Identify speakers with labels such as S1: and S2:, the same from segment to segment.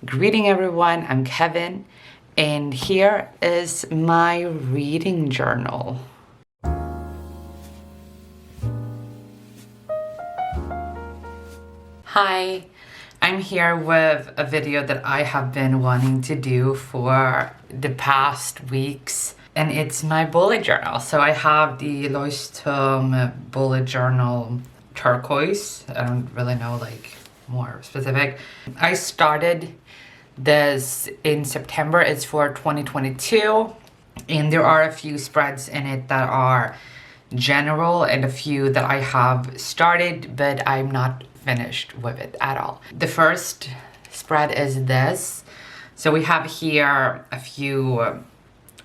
S1: Greeting everyone, I'm Kevin, and here is my reading journal. Hi, I'm here with a video that I have been wanting to do for the past weeks, and it's my bullet journal. So I have the Leuchtturm bullet journal turquoise. I don't really know like more specific. I started this in September. It's for 2022, and there are a few spreads in it that are general and a few that I have started but I'm not finished with it at all. The first spread is this. So we have here a few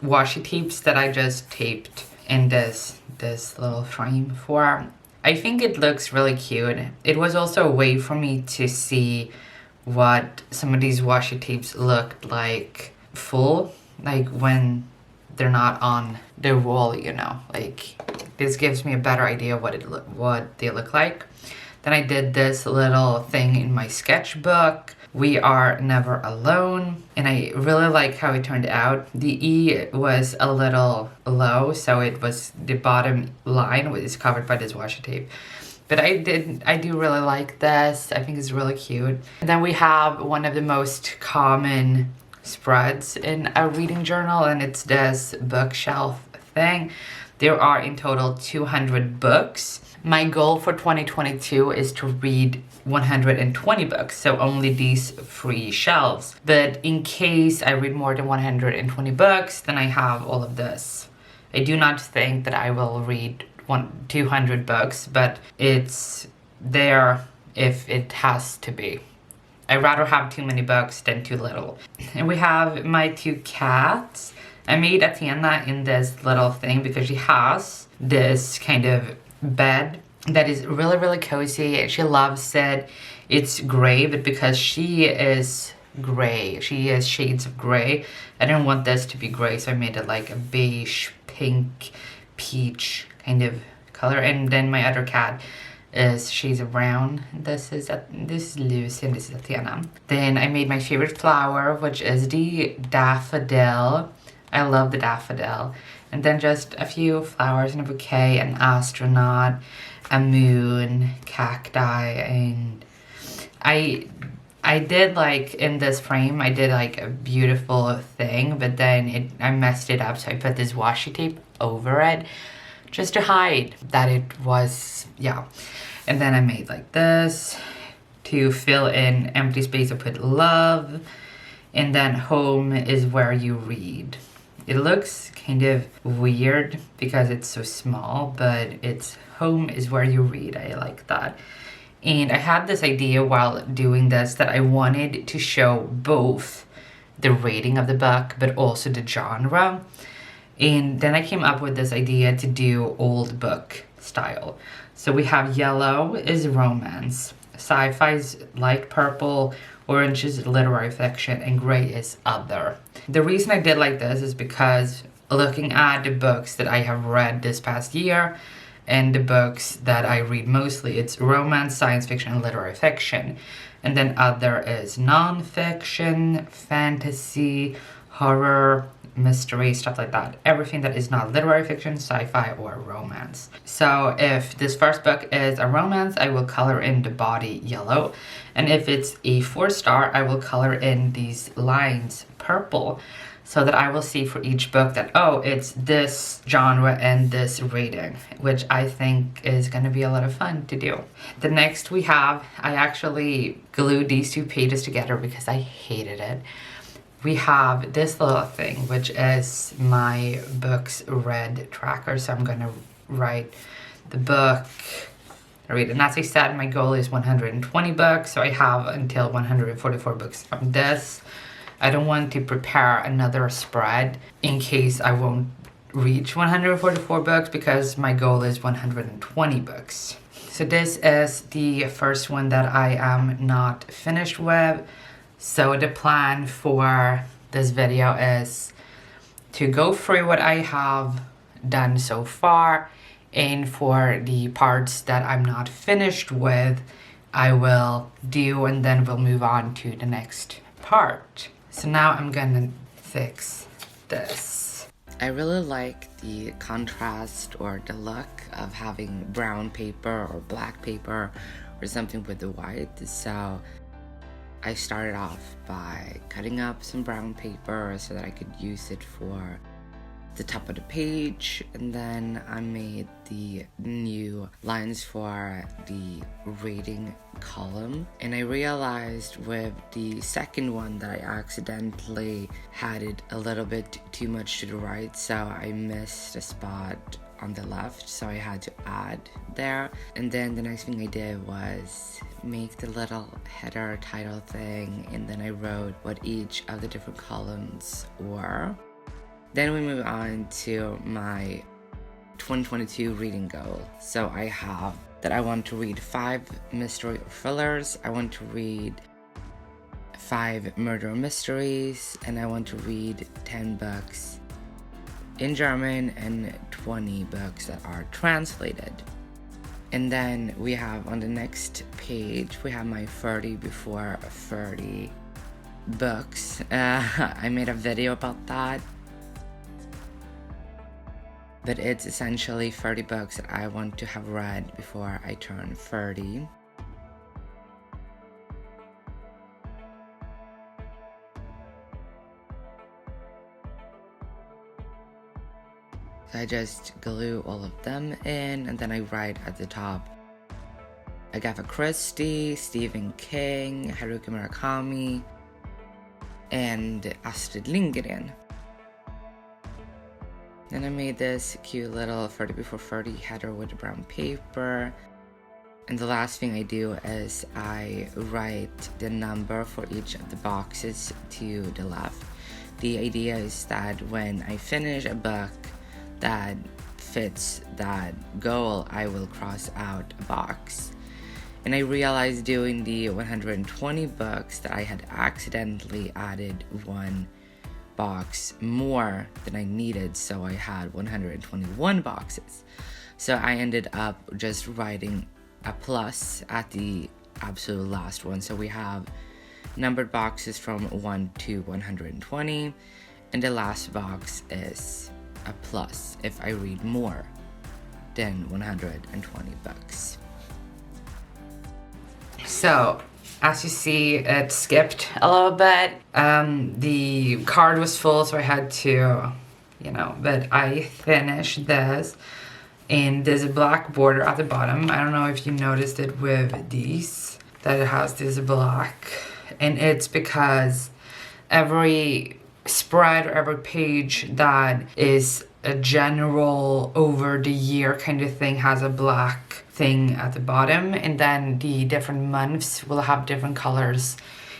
S1: washi tapes that I just taped in this little frame for. I think it looks really cute. It was also a way for me to see what some of these washi tapes looked like full, like when they're not on the wall, you know, like this gives me a better idea what they look like. Then I did this little thing in my sketchbook, We Are Never Alone, and I really like how it turned out. The E was a little low, so it was the bottom line is covered by this washi tape. But I do really like this. I think it's really cute. And then we have one of the most common spreads in a reading journal, and it's this bookshelf thing. There are in total 200 books. My goal for 2022 is to read 120 books, so only these 3 shelves. But in case I read more than 120 books, then I have all of this. I do not think that I will read 200 books, but it's there if it has to be. I'd rather have too many books than too little. And we have my 2 cats. I made Athena in this little thing because she has this kind of bed that is really, really cozy. She loves it. It's gray, but because she is gray, she has shades of gray, I didn't want this to be gray, so I made it like a beige, pink, peach kind of color. And then my other cat is shades of brown. This is Lucy and this is Athena. Then I made my favorite flower, which is the daffodil. I love the daffodil. And then just a few flowers in a bouquet, an astronaut, a moon, cacti, and I did like in this frame, I did like a beautiful thing, but then I messed it up, so I put this washi tape over it just to hide that it was, yeah. And then I made like this to fill in empty space. I put love, and then home is where you read. It looks kind of weird because it's so small, but it's home is where you read. I like that. And I had this idea while doing this that I wanted to show both the rating of the book, but also the genre. And then I came up with this idea to do old book style. So we have yellow is romance, sci-fi is light purple, orange is literary fiction, and gray is other. The reason I did like this is because looking at the books that I have read this past year and the books that I read mostly, it's romance, science fiction, and literary fiction. And then other is non-fiction, fantasy, horror, mystery, stuff like that. Everything that is not literary fiction, sci-fi, or romance. So if this first book is a romance, I will color in the body yellow. And if it's a 4-star, I will color in these lines purple, so that I will see for each book that, oh, it's this genre and this rating, which I think is gonna be a lot of fun to do. The next we have, I actually glued these 2 pages together because I hated it. We have this little thing, which is my books read tracker. So I'm gonna write the book I read. And as I said, my goal is 120 books. So I have until 144 books from this. I don't want to prepare another spread in case I won't reach 144 books because my goal is 120 books. So this is the first one that I am not finished with. So the plan for this video is to go through what I have done so far, and for the parts that I'm not finished with, I will do, and then we'll move on to the next part. So now I'm gonna fix this. I really like the contrast or the look of having brown paper or black paper or something with the white. So I started off by cutting up some brown paper so that I could use it for the top of the page, and then I made the new lines for the rating column. And I realized with the second one that I accidentally had it a little bit too much to the right, so I missed a spot on the left, so I had to add there. And then the next thing I did was make the little header title thing, and then I wrote what each of the different columns were. Then we move on to my 2022 reading goal. So I have that I want to read 5 mystery or thrillers, I want to read 5 murder mysteries, and I want to read 10 books in German and 20 books that are translated. And then we have on the next page, we have my 30 before 30 books. I made a video about that. But it's essentially 30 books that I want to have read before I turn 30. So I just glue all of them in, and then I write at the top Agatha Christie, Stephen King, Haruki Murakami, and Astrid Lindgren. Then I made this cute little 30 before 30 header with the brown paper. And the last thing I do is I write the number for each of the boxes to the left. The idea is that when I finish a book that fits that goal, I will cross out a box. And I realized doing the 120 books that I had accidentally added one box more than I needed, so I had 121 boxes. So I ended up just writing a plus at the absolute last one. So we have numbered boxes from 1 to 120, and the last box is a plus if I read more than 120 books. So as you see, it skipped a little bit. The card was full, so I had to, but I finished this. And there's a black border at the bottom. I don't know if you noticed it with these, that it has this black. And it's because every spread or every page that is a general over the year kind of thing has a black thing at the bottom, and then the different months will have different colors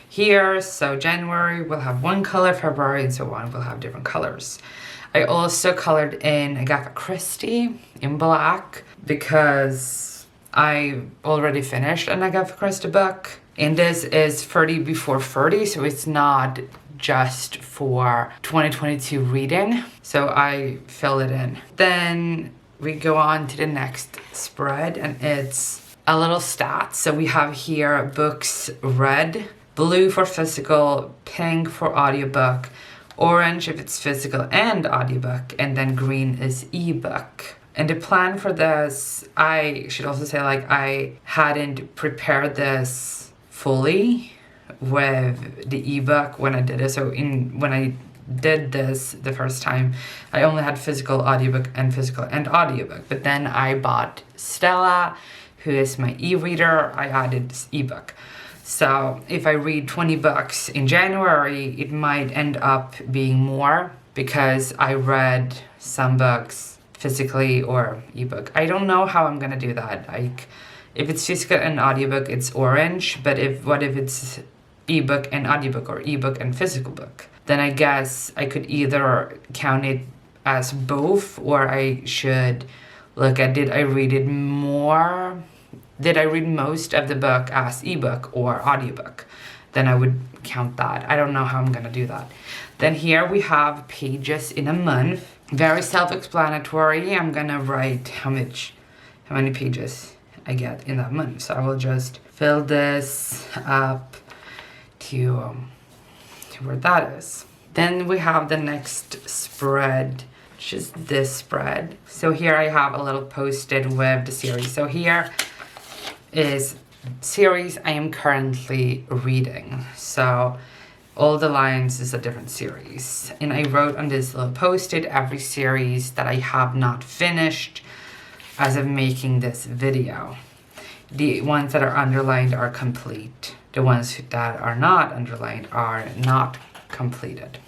S1: here. So January will have one color, February and so on will have different colors. I also colored in Agatha Christie in black because I already finished an Agatha Christie book, and this is 30 before 30, so it's not just for 2022 reading, so I fill it in. Then we go on to the next spread, and it's a little stats. So we have here books read, blue for physical, pink for audiobook, orange if it's physical and audiobook, and then green is ebook. And the plan for this, I should also say, I hadn't prepared this fully with the ebook when I did it. So when I did this the first time, I only had physical audiobook and physical and audiobook, but then I bought Stella, who is my e-reader. I added this ebook. So if I read 20 books in January, it might end up being more because I read some books physically or ebook. I don't know how I'm gonna do that. If it's physical and audiobook, it's orange, but what if it's ebook and audiobook or ebook and physical book? Then I guess I could either count it as both, or I should look at, did I read most of the book as ebook or audiobook? Then I would count that. I don't know how I'm gonna do that. Then here we have pages in a month. Very self-explanatory. I'm gonna write how many pages I get in that month. So I will just fill this up to where that is. Then we have the next spread, which is this spread. So here I have a little post-it with the series. So here is series I am currently reading. So all the lines is a different series. And I wrote on this little post-it every series that I have not finished as of making this video. The ones that are underlined are complete. The ones that are not underlined are not completed.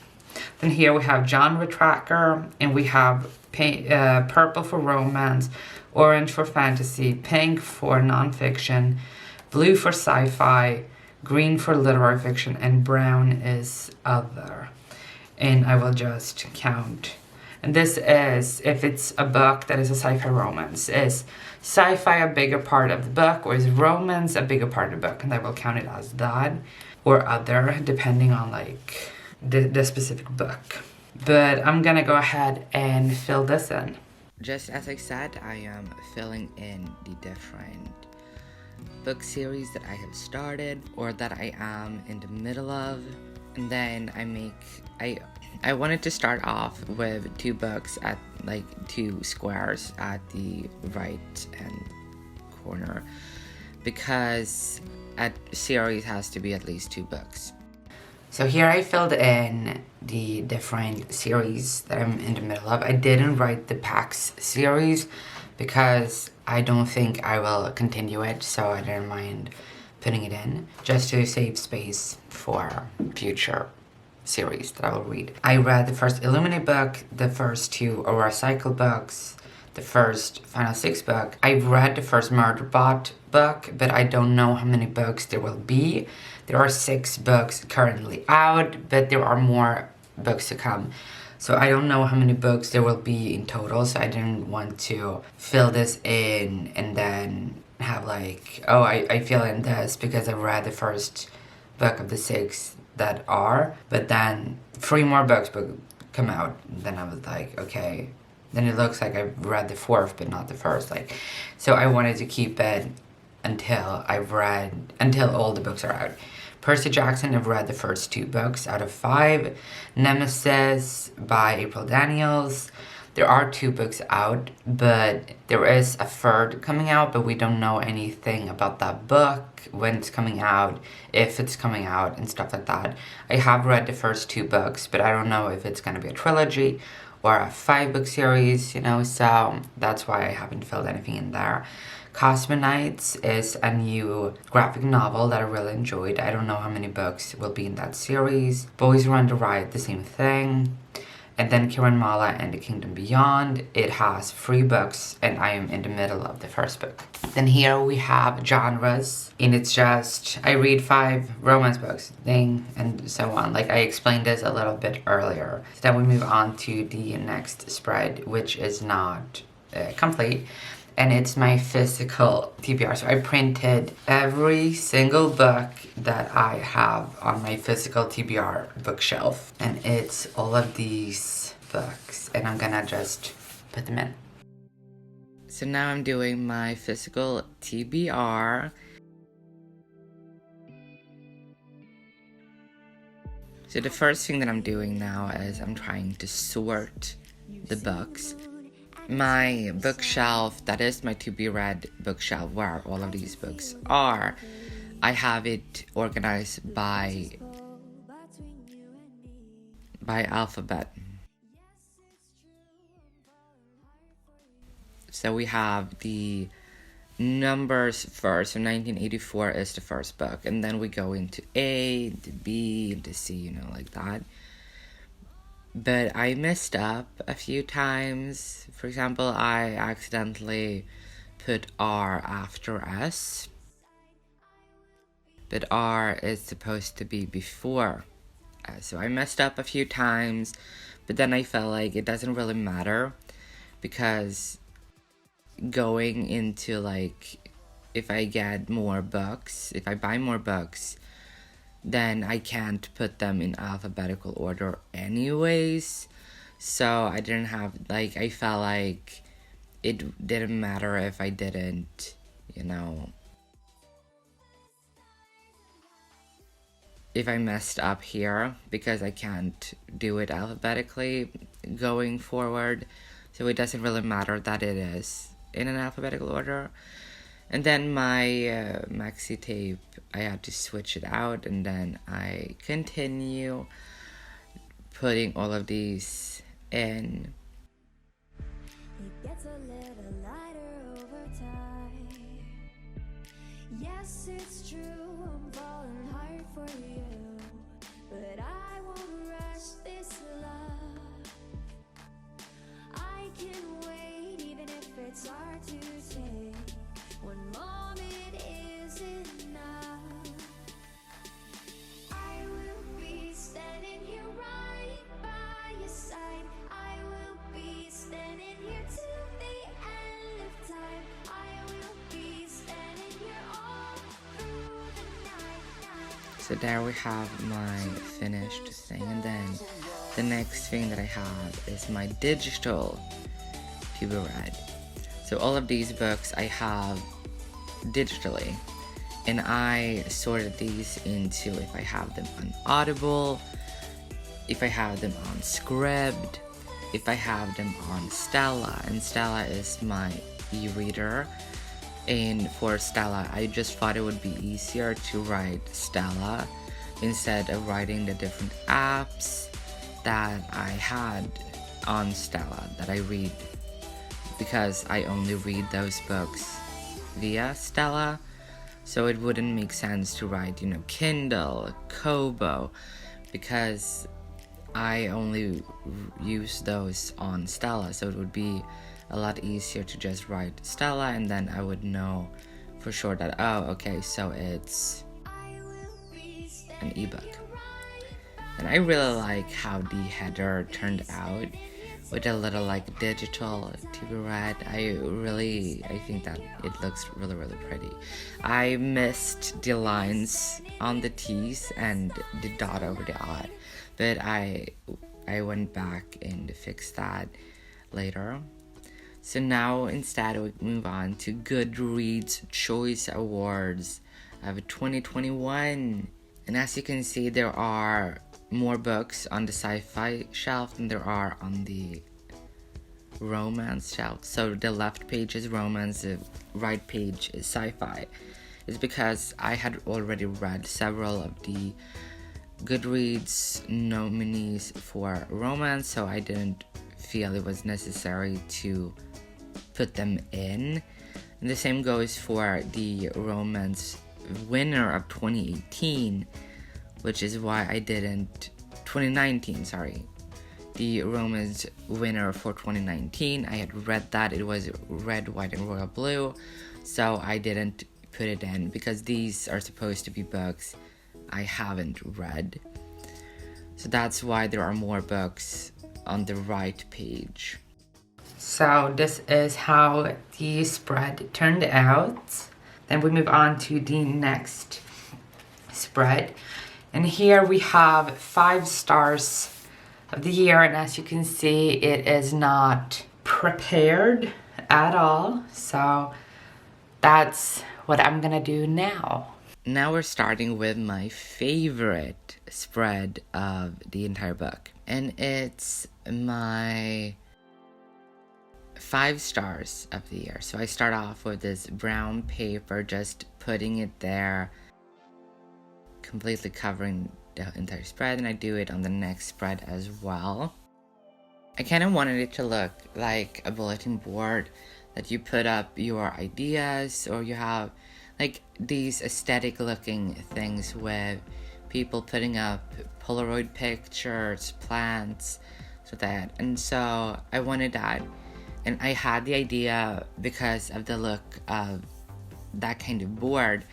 S1: Then here we have genre tracker, and we have purple for romance, orange for fantasy, pink for nonfiction, blue for sci-fi, green for literary fiction, and brown is other. And I will just count. And this is, if it's a book that is a sci-fi romance, is sci-fi a bigger part of the book, or is romance a bigger part of the book? And I will count it as that or other, depending on like the specific book. But I'm gonna go ahead and fill this in. Just as I said, I am filling in the different book series that I have started or that I am in the middle of. And then I wanted to start off with 2 books at like 2 squares at the right hand corner, because a series has to be at least 2 books. So here I filled in the different series that I'm in the middle of. I didn't write the PAX series because I don't think I will continue it, so I didn't mind putting it in just to save space for future series that I will read. I read the first Illuminate book, the first 2 Aurora Cycle books, the first Final 6 book. I've read the first Murderbot book, but I don't know how many books there will be. There are 6 books currently out, but there are more books to come. So I don't know how many books there will be in total, so I didn't want to fill this in and then have like, oh, I fill in this because I read the first book of the 6 that are, but then 3 more books come out. And then I was like, okay, then it looks like I've read the 4th, but not the 1st. Like, so I wanted to keep it until all the books are out. Percy Jackson, I've read the first 2 books out of 5. Nemesis by April Daniels. There are 2 books out, but there is a 3rd coming out, but we don't know anything about that book, when it's coming out, if it's coming out, and stuff like that. I have read the first 2 books, but I don't know if it's going to be a trilogy or a 5-book series, you know, so that's why I haven't filled anything in there. Cosmonauts is a new graphic novel that I really enjoyed. I don't know how many books will be in that series. Boys Run the Riot, the same thing. And then Kiran Mala and the Kingdom Beyond. It has 3 books, and I am in the middle of the 1st book. Then here we have genres, and it's just, I read 5 romance books, and so on. Like, I explained this a little bit earlier. So then we move on to the next spread, which is not complete. And it's my physical TBR. So I printed every single book that I have on my physical TBR bookshelf. And it's all of these books. And I'm gonna just put them in. So now I'm doing my physical TBR. So the first thing that I'm doing now is I'm trying to sort the books. My bookshelf, that is my to be read bookshelf where all of these books are, I have it organized by alphabet. So we have the numbers first. So 1984 is the first book, and then we go into A, to B, to C, you know, like that. But I messed up a few times. For example, I accidentally put R after S. But R is supposed to be before S. So I messed up a few times. But then I felt like it doesn't really matter. Because going into like, if I get more books, if I buy more books, then I can't put them in alphabetical order anyways. So I didn't have, like, I felt like it didn't matter if I didn't, you know, if I messed up here, because I can't do it alphabetically going forward, so it doesn't really matter that it is in an alphabetical order. And then my maxi tape, I had to switch it out, and then I continue putting all of these in.
S2: It gets a little lighter over time. Yes, it's true, I'm falling hard for you, but I won't rush this love. I can wait even if it's hard to take. One moment is enough. I will be standing here right by your side. I will be standing here till the end of time. I will be standing here all through the night.
S1: So there we have my finished thing, and then the next thing that I have is my digital to be read. So all of these books I have digitally, and I sorted these into if I have them on Audible, if I have them on Scribd, if I have them on Stella, and Stella is my e-reader. And for Stella, I just thought it would be easier to write Stella instead of writing the different apps that I had on Stella that I read, because I only read those books via Stella, so it wouldn't make sense to write, Kindle, Kobo, because I only use those on Stella, so it would be a lot easier to just write Stella, and then I would know for sure that, oh, okay, so it's an ebook. And I really like how the header turned out with a little like digital to be read. I think that it looks really, really pretty. I missed the lines on the T's and the dot over the I, but I went back and fixed that later. So now instead we move on to Goodreads Choice Awards of 2021. And as you can see, there are more books on the sci-fi shelf than there are on the romance shelf. So the left page is romance, the right page is sci-fi. It's because I had already read several of the Goodreads nominees for romance, so I didn't feel it was necessary to put them in. And the same goes for the romance winner of 2018, which is why I didn't 2019, sorry. The romance winner for 2019, I had read that. It was Red, White, and Royal Blue, so I didn't put it in because these are supposed to be books I haven't read. So that's why there are more books on the right page. So this is how the spread turned out. Then we move on to the next spread. And here we have 5 stars of the year. And as you can see, it is not prepared at all. So that's what I'm gonna do now. Now we're starting with my favorite spread of the entire book. And it's my 5 stars of the year. So I start off with this brown paper, just putting it there, completely covering the entire spread, and I do it on the next spread as well. I kind of wanted it to look like a bulletin board that you put up your ideas, or you have like these aesthetic looking things with people putting up Polaroid pictures, plants, so that. And so I wanted that. And I had the idea because of the look of that kind of board.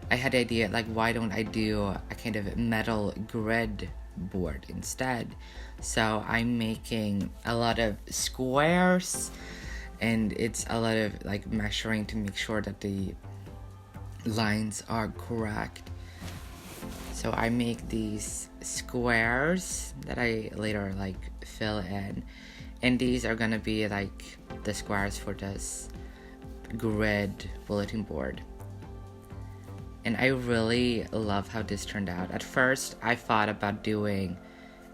S1: I had the idea, like, why don't I do a kind of metal grid board instead? So I'm making a lot of squares, and it's a lot of like measuring to make sure that the lines are correct. So I make these squares that I later like fill in. And these are gonna be like the squares for this grid bulletin board. And I really love how this turned out. At first, I thought about doing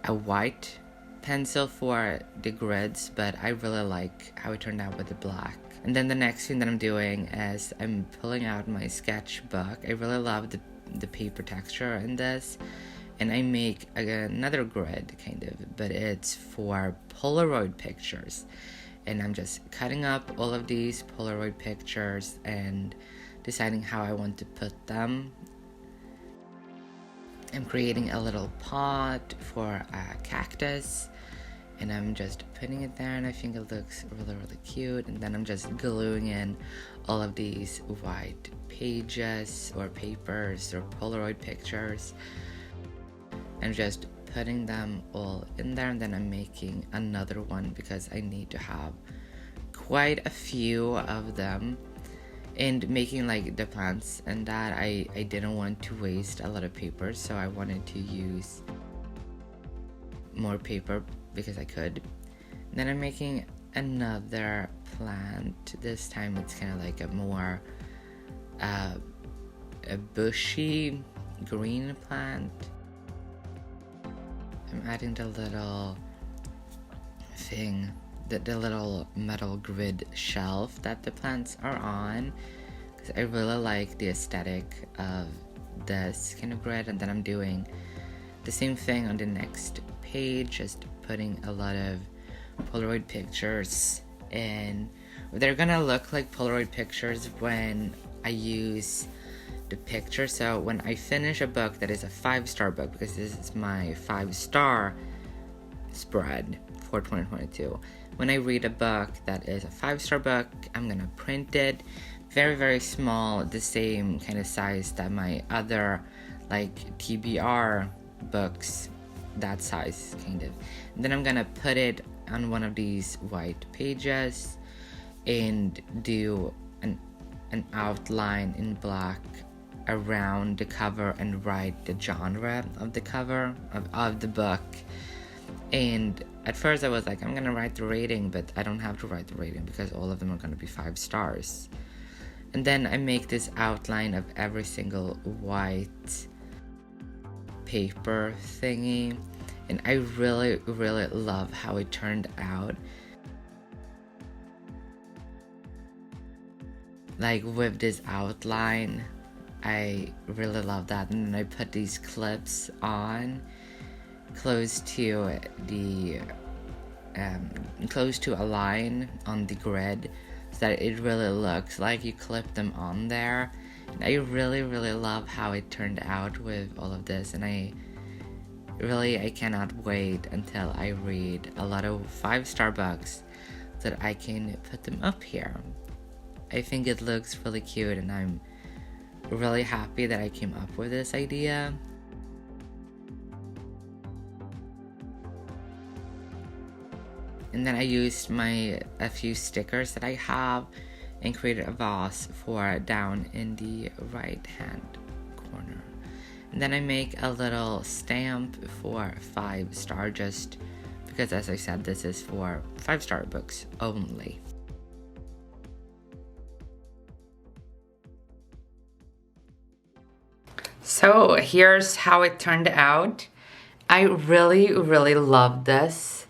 S1: a white pencil for the grids, but I really like how it turned out with the black. And then the next thing that I'm doing is I'm pulling out my sketchbook. I really love the paper texture in this. And I make another grid, kind of, but it's for Polaroid pictures. And I'm just cutting up all of these Polaroid pictures and deciding how I want to put them. I'm creating a little pot for a cactus, and I'm just putting it there, and I think it looks really, really cute. And then I'm just gluing in all of these white pages or papers or Polaroid pictures. I'm just putting them all in there, and then I'm making another one because I need to have quite a few of them. And making like the plants and that, I didn't want to waste a lot of paper, so I wanted to use more paper because I could. And then I'm making another plant. This time it's kind of like a more a bushy green plant. I'm adding the little thing, the little metal grid shelf that the plants are on, because I really like the aesthetic of this kind of grid. And then I'm doing the same thing on the next page, just putting a lot of Polaroid pictures in. They're gonna look like Polaroid pictures when I use the picture. So when I finish a book that is a 5-star book, because this is my 5-star spread for 2022, when I read a book that is a 5-star book, I'm gonna print it very, very small, the same kind of size that my other like TBR books, that size kind of. And then I'm gonna put it on one of these white pages and do an outline in black around the cover and write the genre of the cover of the book. And at first I was like, I'm gonna write the rating, but I don't have to write the rating because all of them are gonna be 5 stars. And then I make this outline of every single white paper thingy, and I really, really love how it turned out. Like with this outline, I really love that. And then I put these clips on close to the close to a line on the grid, so that it really looks like you clip them on there. And I really, really love how it turned out with all of this, and I cannot wait until I read a lot of 5-star books so that I can put them up here. I think it looks really cute, and I'm really happy that I came up with this idea. And then I used a few stickers that I have and created a vase for down in the right hand corner. And then I make a little stamp for 5-star, just because, as I said, this is for 5-star books only. So here's how it turned out. I really, really love this.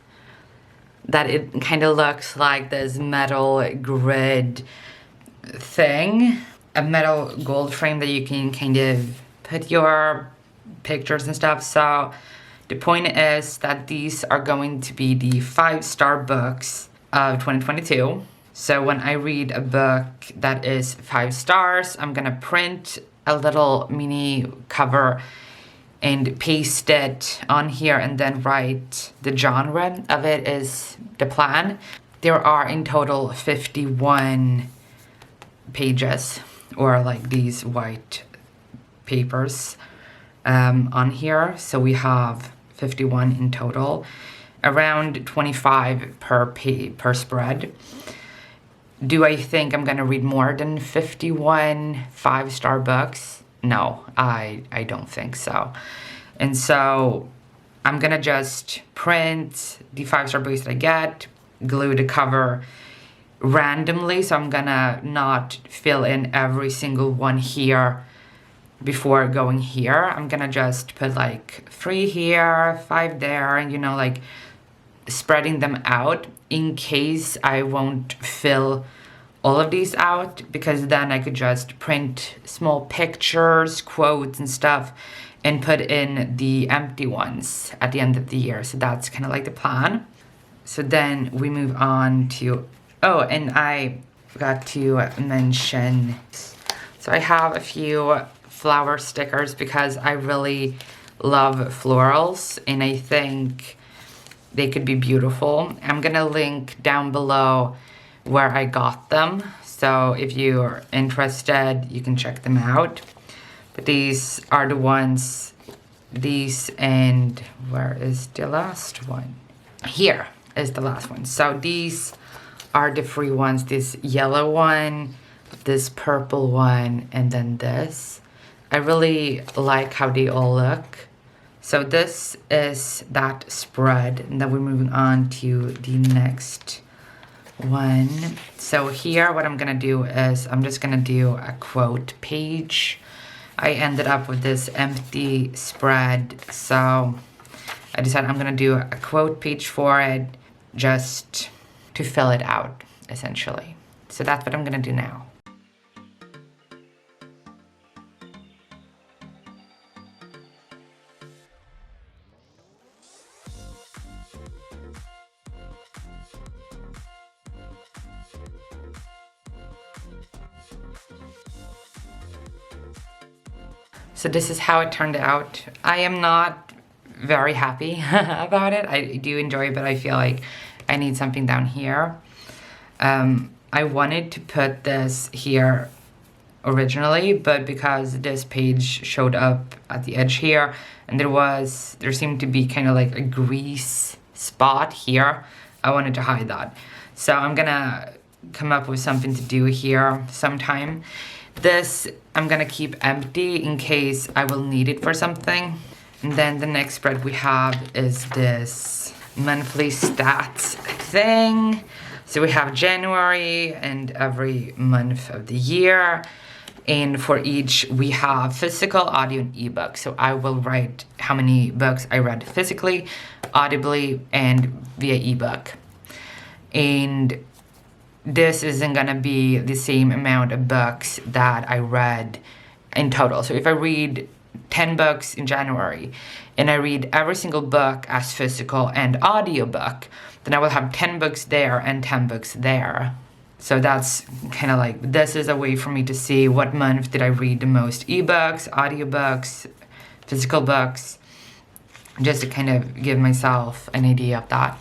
S1: That it kind of looks like this metal grid thing. A metal gold frame that you can kind of put your pictures and stuff. So the point is that these are going to be the 5-star books of 2022. So when I read a book that is 5 stars, I'm gonna print a little mini cover and paste it on here and then write the genre of it is the plan. There are in total 51 pages, or like these white papers on here. So we have 51 in total, around 25 per spread. Do I think I'm gonna read more than 51 5-star books? No, I don't think so. And so I'm gonna just print the 5-star books that I get, glue the cover randomly. So I'm gonna not fill in every single one here before going here, I'm gonna just put like 3 here, 5 there, and you know, like spreading them out in case I won't fill all of these out, because then I could just print small pictures, quotes and stuff and put in the empty ones at the end of the year. So that's kind of like the plan. So then we move on to, oh, and I forgot to mention, so I have a few flower stickers because I really love florals and I think they could be beautiful. I'm gonna link down below where I got them. So if you're interested, you can check them out. But these are the ones, these, and where is the last one? Here is the last one. So these are the 3 ones, this yellow one, this purple one, and then this. I really like how they all look. So this is that spread, and then we're moving on to the next one. So here what I'm gonna do is I'm just gonna do a quote page. I ended up with this empty spread, so I decided I'm gonna do a quote page for it just to fill it out, essentially. So that's what I'm gonna do now. So this is how it turned out. I am not very happy about it. I do enjoy it, but I feel like I need something down here. I wanted to put this here originally, but because this page showed up at the edge here, and there seemed to be kind of like a grease spot here, I wanted to hide that. So I'm gonna come up with something to do here sometime. This I'm gonna keep empty in case I will need it for something. And then the next spread we have is this monthly stats thing. So we have January and every month of the year. And for each we have physical, audio, and ebook. So I will write how many books I read physically, audibly, and via ebook. And this isn't gonna be the same amount of books that I read in total. So if I read 10 books in January and I read every single book as physical and audiobook, then I will have 10 books there and 10 books there. So that's kind of like, this is a way for me to see what month did I read the most ebooks, audiobooks, physical books, just to kind of give myself an idea of that.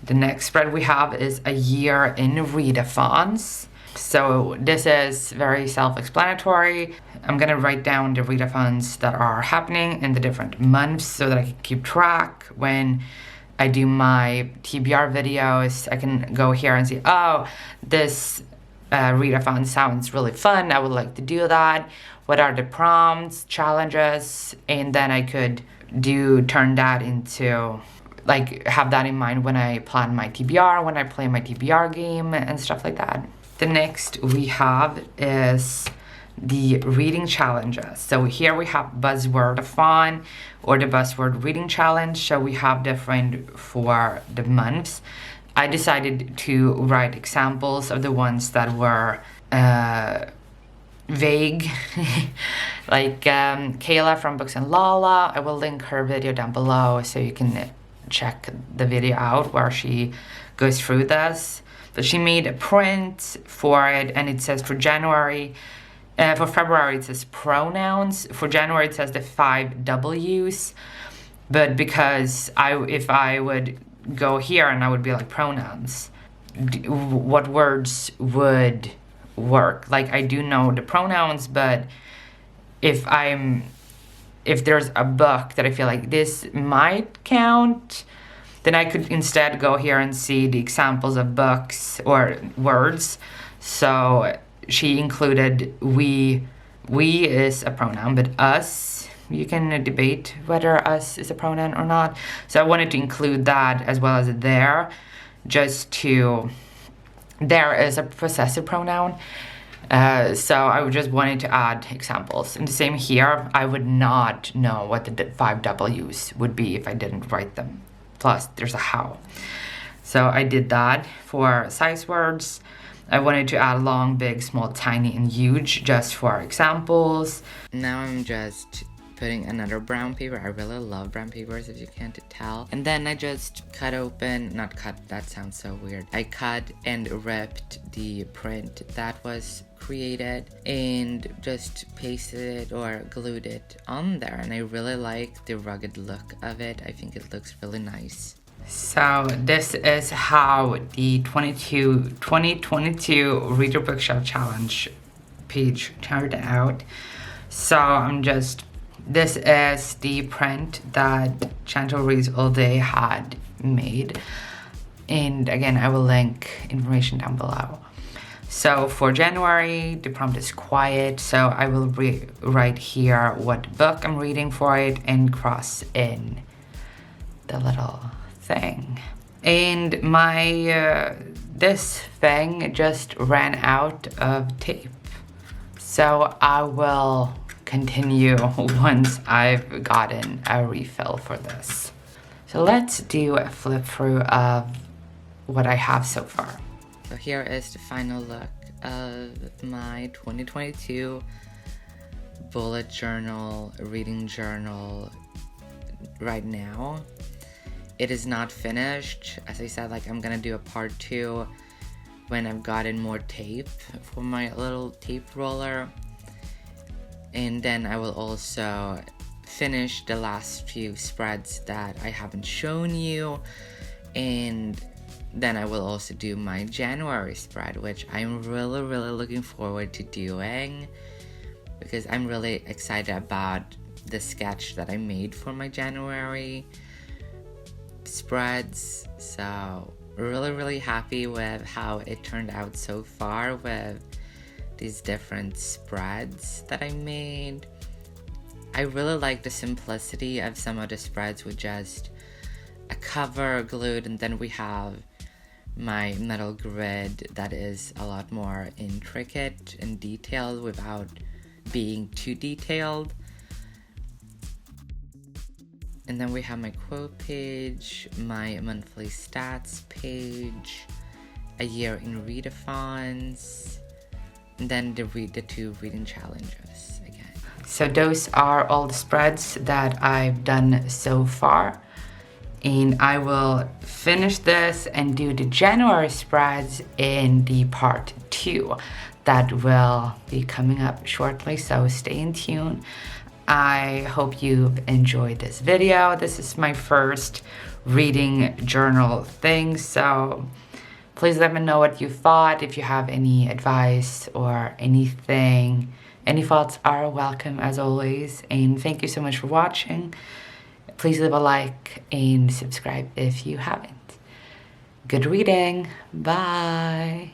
S1: The next spread we have is a year in readathons. So this is very self-explanatory. I'm gonna write down the readathons that are happening in the different months so that I can keep track. When I do my TBR videos, I can go here and see, oh, this readathon sounds really fun, I would like to do that. What are the prompts, challenges? And then I could turn that into, like, have that in mind when I plan my TBR, when I play my TBR game and stuff like that. The next we have is the reading challenges. So here we have Buzzword-a-thon or the Buzzword reading challenge. So we have different for the months. I decided to write examples of the ones that were vague. Like Kayla from Books and Lala. I will link her video down below so you can check the video out where she goes through this. But she made a print for it, and it says for January, for February it says pronouns, for January it says the 5 W's, but because if I would go here and I would be like pronouns, what words would work? Like, I do know the pronouns, but if there's a book that I feel like this might count, then I could instead go here and see the examples of books or words. So she included we is a pronoun, but us, you can debate whether us is a pronoun or not. So I wanted to include that as well as there, there is a possessive pronoun. So I just wanted to add examples. And the same here, I would not know what the 5 W's would be if I didn't write them. Plus, there's a how. So I did that for size words. I wanted to add long, big, small, tiny, and huge just for examples. Now I'm just putting another brown paper. I really love brown papers, if you can't tell. And then I just cut open, not cut, that sounds so weird. I cut and ripped the print that was created and just pasted it or glued it on there. And I really like the rugged look of it. I think it looks really nice. So this is how the 2022 Reader Bookshelf Challenge page turned out. So this is the print that Chantal Reads All Day had made. And again, I will link information down below. So for January, the prompt is quiet. So I will write here what book I'm reading for it and cross in the little thing. And my this thing just ran out of tape. So I will continue once I've gotten a refill for this. So let's do a flip through of what I have so far. So here is the final look of my 2022 bullet journal, reading journal right now. It is not finished. As I said, like I'm gonna do a part 2 when I've gotten more tape for my little tape roller. And then I will also finish the last few spreads that I haven't shown you. And then I will also do my January spread, which I'm really, really looking forward to doing because I'm really excited about the sketch that I made for my January spreads. So really, really happy with how it turned out so far with these different spreads that I made. I really like the simplicity of some of the spreads with just a cover glued, and then we have my metal grid that is a lot more intricate and detailed without being too detailed. And then we have my quote page, my monthly stats page, a year in readathons, and then the 2 reading challenges again. So those are all the spreads that I've done so far. And I will finish this and do the January spreads in the part 2 that will be coming up shortly, so stay in tune. I hope you've enjoyed this video. This is my first reading journal thing, so please let me know what you thought. If you have any advice or anything, any thoughts are welcome as always. And thank you so much for watching. Please leave a like and subscribe if you haven't. Good reading. Bye.